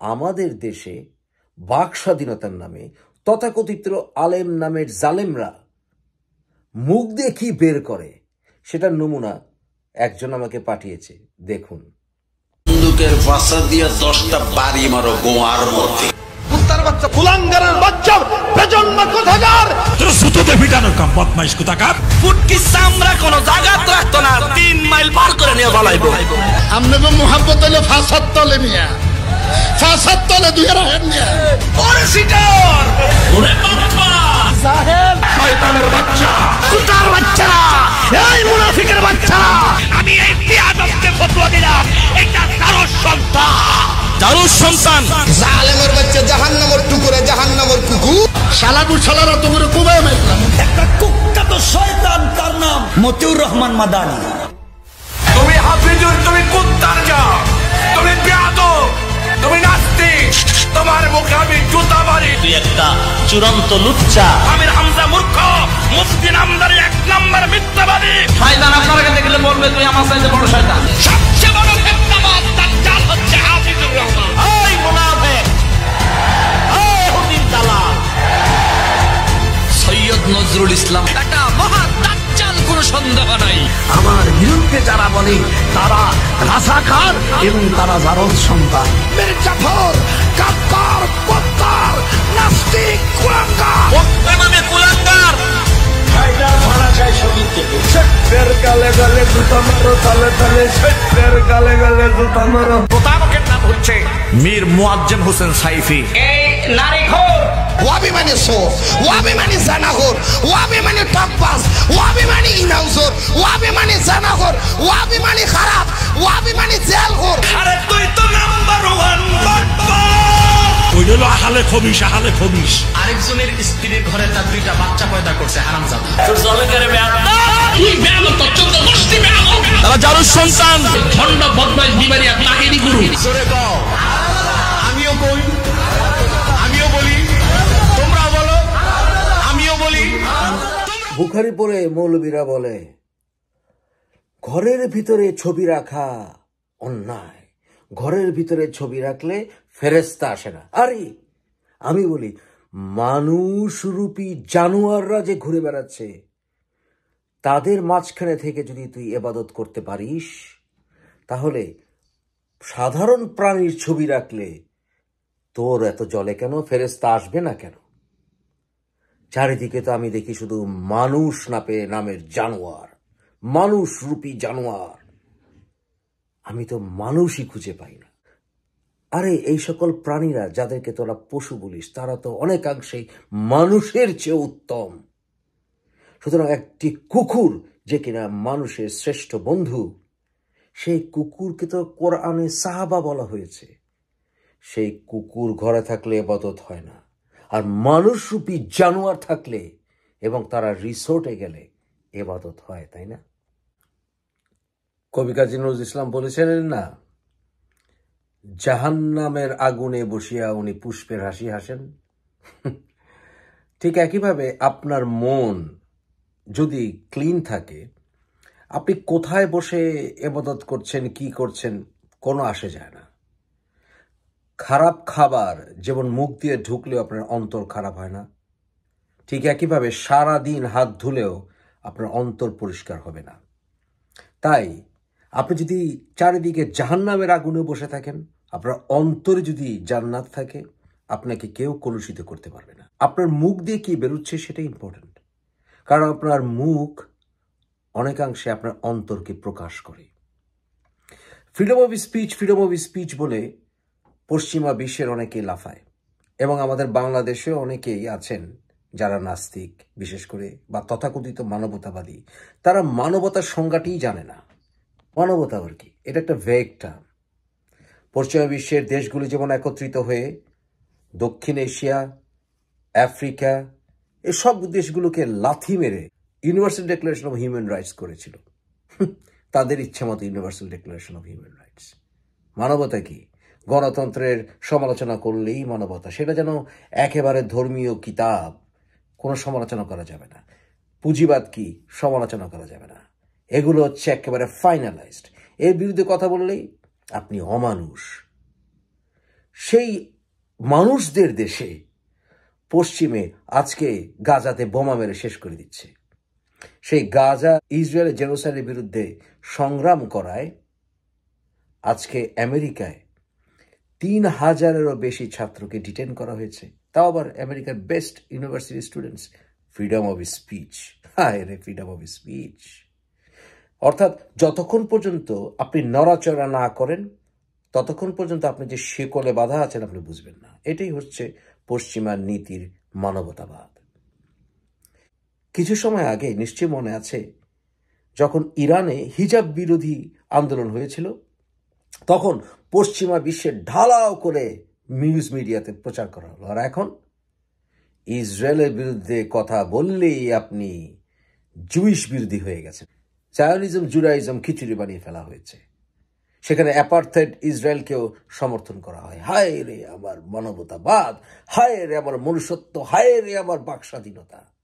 আমাদের দেশে বাক স্বাধীনতার নামে তথাকথিত আলেম নামের জালেমরা মুখ দিয়ে কি বের করে সেটার নমুনা একজন আমাকে পাঠিয়েছে, দেখুন। বন্দুকের বাসা দিয়ে 10টা বাড়ি মারো গোয়ার মধ্যে। কুত্তার বাচ্চা, কুলাঙ্গারের বাচ্চা, বেজন্মা কোথাকার, তোর সুতোতে পিটানোর কাম, বদমাইশ কোথাকার। ফুটকি চামড়া কোনো জায়গাত রাখতো না, 3 মাইল পার করে নিয়ে পালাইবো। আমনে মোহাব্বত হইলে ফাসাদ তলে মিয়া, ফাসাদ তলে দুই রাহেন মিয়া। ওরে সিটার, ওরে বাপ্পা, সাহেব, শয়তানের বাচ্চা, কুত্তার বাচ্চা, এই মুনাফিকের বাচ্চা, আমি এই বিয়াদবকে ফতোয়া দিলাম, এটা দারুস সন্তান, দারুস সন্তান, জালেমের বাচ্চা, জাহান্নামের টুকরে, জাহান্নামের কুকুর, শালাবু শালারা তোমরা কোবায় মারলাম। একটা কুখ্যাত শয়তান, তার নাম মতিউর রহমান মাদানি। তুমি হাফিজুর, তুমি কুত্তার জাত, তুমি বিয়াদব, তুমি নাস্তিক, তোমার মুখে আমি জুতা মারি। তুই একটা চূড়ান্ত লুচ্চা। আমির হামজা মূর্খ, মুফতি নামদারি 1 নম্বর মিথ্যাবাদী। শয়তান আপনার কাছে দেখলে বলবে তুই আমার চাইতে বড় শয়তান। সবচেয়ে বড় মিথ্যাবাদ দাজ্জাল হচ্ছে হাফিজুর রহমান। এই মুনাফিক, এই হুদিন দালাল সৈয়দ নজরুল ইসলাম, একটা মহা দাজ্জাল, কোনো সন্দেহ নাই। আমার বিরুদ্ধে যারা বলে তারা রাজাকার এবং তারা জারদ সন্তান। মির্জাফর, কাফকার, পত্তার, নাস্তিক, কুলাঙ্গার, বর্তমানে কুলাঙ্গার। ফায়দা ভাড়া চাই সঙ্গীত থেকে। শেখের গালে গালে জুতা মারো, তালে তালে শেখের গালে গালে জুতা মারো। প্রতারকের নাম হচ্ছে মীর মুয়াজ্জেম হোসেন সাইফি। এই নারীখোর, ওয়াবি মানে সোর, ওয়াবি মানে জানাখোর, ওয়াবি মানে টকবাজ, ওয়াবি মানে ইনাউজোর, ওয়াবি মানে জানাখোর, ওয়াবি মানে খারাপ, ওয়াবি মানে জেলখোর। আরে তুই তো নাম্বার 1 বাটপার। ওই হলো আহালে খবিশ, আহালে খবিশ। আরেকজনের স্ত্রীর ঘরে তার 2টা বাচ্চা পয়দা করছে, হারামজাদা। তোর জলে করে বেয়াদব, তুই বেয়াদব, তোর 14 গোষ্ঠী বেয়াদব। তারা জারুস সন্তান, ভণ্ড বদমাইশ বিবারি আর তাগিরি গুরু। জোরে কও। আমিও কই, আমিও বলি, তোমরা বলো, আমিও বলি। বুখারি পড়ে মৌলবীরা বলে ঘরের ভিতরে ছবি রাখা অন্যায়, ঘরের ভিতরে ছবি রাখলে ফেরেশতা আসে না। আরে আমি বলি, মানুষরূপী জানোয়াররা যে ঘুরে বেড়াচ্ছে, তাদের মাঝখানে থেকে যদি তুই ইবাদত করতে পারিস, তাহলে সাধারণ প্রাণীর ছবি রাখলে তোর এত জলে কেন? ফেরেশতা আসবে না কেন? চারিদিকে তো আমি দেখি শুধু মানুষ নামের জানোয়ার, মানুষ রূপী জানোয়ার। আমি তো মানুষই খুঁজে পাই না। আরে এই সকল প্রাণীরা যাদেরকে তোরা পশু বলিস, তারা তো অনেকাংশেই মানুষের চেয়ে উত্তম। সুতরাং একটি কুকুর যে কিনা মানুষের শ্রেষ্ঠ বন্ধু, সেই কুকুরকে তো কোরআনে সাহাবা বলা হয়েছে। সেই কুকুর ঘরে থাকলে ইবাদত হয় না, আর মানুষরূপী জানোয়ার থাকলে এবং তারা রিসোর্টে গেলে ইবাদত হয়, তাই না? কবি কাজী নজরুল ইসলাম বলেছিলেন না, জাহান্নামের আগুনে বসিয়া উনি পুষ্পের হাসি হাসেন। ঠিক একইভাবে আপনার মন যদি ক্লিন থাকে, আপনি কোথায় বসে ইবাদত করছেন, কি করছেন, কোনো আসে যায় না। খারাপ খাবার যেমন মুখ দিয়ে ঢুকলেও আপনার অন্তর খারাপ হয় না, ঠিক একইভাবে সারা দিন হাত ধুলেও আপনার অন্তর পরিষ্কার হবে না। তাই আপনি যদি চারিদিকে জাহান্নামের আগুনে বসে থাকেন, আপনার অন্তরে যদি জান্নাত থাকে, আপনাকে কেউ কলুষিত করতে পারবে না। আপনার মুখ দিয়ে কি বেরোচ্ছে সেটাই ইম্পর্টেন্ট, কারণ আপনার মুখ অনেকাংশে আপনার অন্তরকে প্রকাশ করে। ফ্রিডম অফ স্পিচ বলে পশ্চিমা বিশ্বের অনেকেই লাফায়, এবং আমাদের বাংলাদেশেও অনেকেই আছেন যারা নাস্তিক বিশেষ করে, বা তথাকথিত মানবতাবাদী। তারা মানবতার সংজ্ঞাটিই জানে না। মানবতা আবার কি? এটা একটা ভেগ টার্ম। পশ্চিমা বিশ্বের দেশগুলি যেমন একত্রিত হয়ে দক্ষিণ এশিয়া, আফ্রিকা, এসব দেশগুলোকে লাথি মেরে universal declaration of human rights করেছিল। তাদের ইচ্ছা মতো universal declaration of human rights. মানবতা কি? গণতন্ত্রের সমালোচনা করলেই মানবতা, সেটা যেন একেবারে ধর্মীয় কিতাব, কোনো সমালোচনা করা যাবে না। পুঁজিবাদ কি? সমালোচনা করা যাবে না। এগুলো হচ্ছে একেবারে ফাইনালাইজড। এর বিরুদ্ধে কথা বললেই আপনি অমানুষ। সেই মানুষদের দেশে পশ্চিমে আজকে গাজাতে বোমা মেরে শেষ করে দিচ্ছে। সেই গাজা ইসরায়েলের জেনোসাইডের বিরুদ্ধে সংগ্রাম করায় আজকে আমেরিকায় ৩,০০০-এরও বেশি ছাত্রকে ডিটেন করা হয়েছে, তাও আবার আমেরিকার best university students. Freedom of speech, হায় রে ফ্রিডম অফ স্পিচ। অর্থাৎ যতক্ষণ পর্যন্ত আপনি নড়াচড়া না করেন ততক্ষণ পর্যন্ত আপনি যে শিকলে বাধা আছেন আপনি বুঝবেন না। এটাই হচ্ছে পশ্চিমা নীতির মানবতাবাদ। কিছু সময় আগে নিশ্চয়ই মনে আছে, যখন ইরানে হিজাব বিরোধী আন্দোলন হয়েছিল, তখন পশ্চিমা বিশ্বের ঢালাও করে নিউজ মিডিয়াতে প্রচার করা হলো। আর এখন ইসরায়েলের বিরুদ্ধে কথা বললেই আপনি জুইশ বিরোধী হয়ে গেছেন। জায়নিজম, জুডাইজম খিচুড়ি বানিয়ে ফেলা হয়েছে। সেখানে অ্যাপার্থাইড ইসরায়েলকেও সমর্থন করা হয়। হায় রে আমার মানবতাবাদ, হায় রে আমার মনুষ্যত্ব, হায় রে আমার বাক স্বাধীনতা।